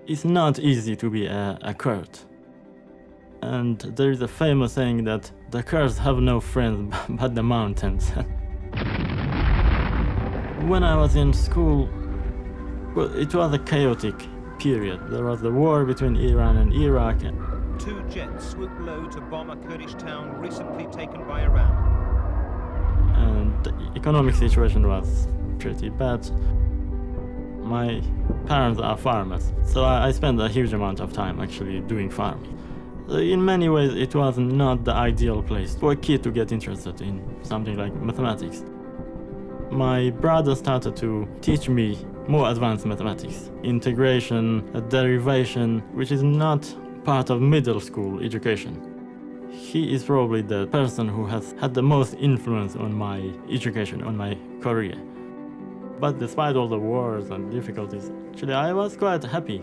It's not easy to be a Kurd. And there is a famous saying that the Kurds have no friends but the mountains. When I was in school, well, it was a chaotic period. There was the war between Iran and Iraq. 2 jets swooped low to bomb a Kurdish town recently taken by Iran. And the economic situation was pretty bad. My parents are farmers, so I spent a huge amount of time actually doing farming. In many ways, it was not the ideal place for a kid to get interested in something like mathematics. My brother started to teach me more advanced mathematics, integration, derivation, which is not part of middle school education. He is probably the person who has had the most influence on my education, on my career. But despite all the wars and difficulties, actually I was quite happy.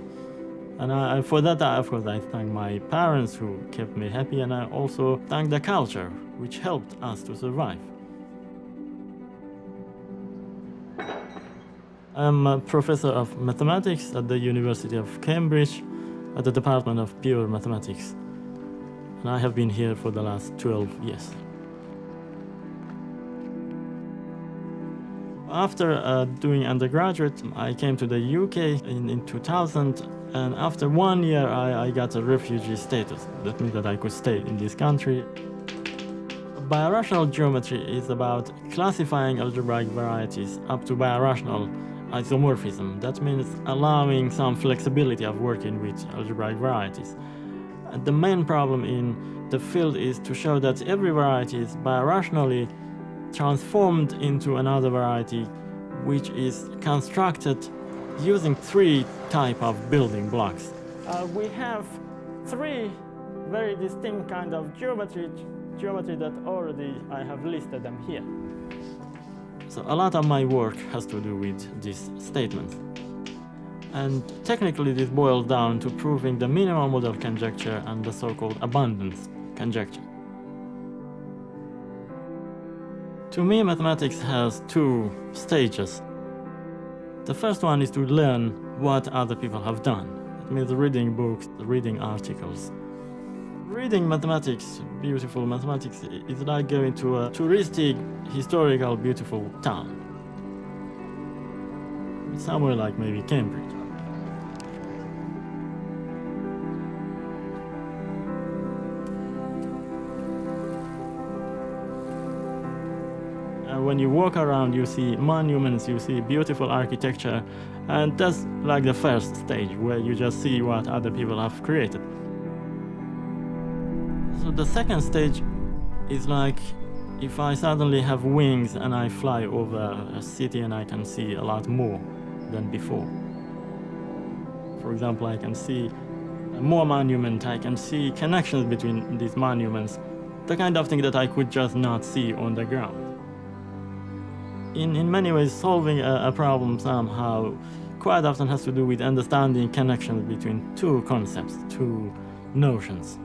And for that, of course, I thank my parents who kept me happy, and I also thank the culture, which helped us to survive. I'm a professor of mathematics at the University of Cambridge at the Department of Pure Mathematics. And I have been here for the last 12 years. After doing undergraduate, I came to the UK in 2000, and after 1 year I got a refugee status. That means that I could stay in this country. Birational geometry is about classifying algebraic varieties up to birational isomorphism. That means allowing some flexibility of working with algebraic varieties. And the main problem in the field is to show that every variety is birationally transformed into another variety, which is constructed using 3 types of building blocks. We have 3 very distinct kind of geometry that already I have listed them here. So a lot of my work has to do with these statements. And technically this boils down to proving the minimal model conjecture and the so-called abundance conjecture. To me, mathematics has 2 stages. The first one is to learn what other people have done. It means reading books, reading articles. Reading mathematics, beautiful mathematics, is like going to a touristic, historical, beautiful town. Somewhere like maybe Cambridge. When you walk around, you see monuments, you see beautiful architecture, and that's like the first stage where you just see what other people have created. So the second stage is like if I suddenly have wings and I fly over a city and I can see a lot more than before. For example, I can see more monuments, I can see connections between these monuments, the kind of thing that I could just not see on the ground. In many ways, solving a problem somehow quite often has to do with understanding connections between 2 concepts, 2 notions.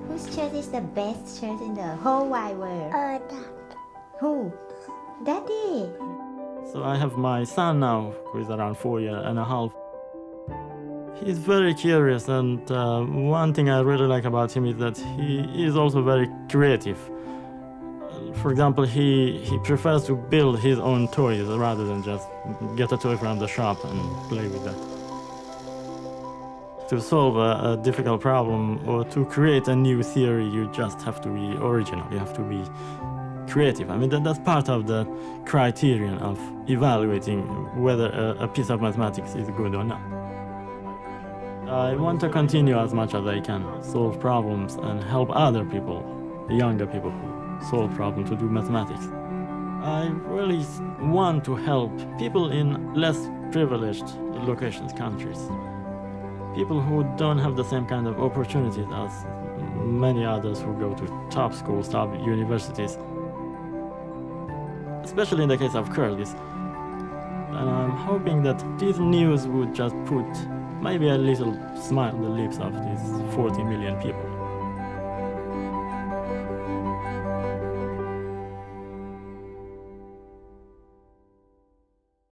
Whose church is the best church in the whole wide world? Dad. Who? Daddy. So I have my son now, who is around 4 years and a half. He's very curious, and one thing I really like about him is that he is also very creative. For example, he prefers to build his own toys rather than just get a toy from the shop and play with that. To solve a difficult problem or to create a new theory, you just have to be original, you have to be creative. I mean, that's part of the criterion of evaluating whether a piece of mathematics is good or not. I want to continue as much as I can, solve problems and help other people, the younger people who solve problems, to do mathematics. I really want to help people in less privileged locations, countries. People who don't have the same kind of opportunities as many others who go to top schools, top universities. Especially in the case of Kurds. And I'm hoping that this news would just put maybe a little smile on the lips of these 40 million people.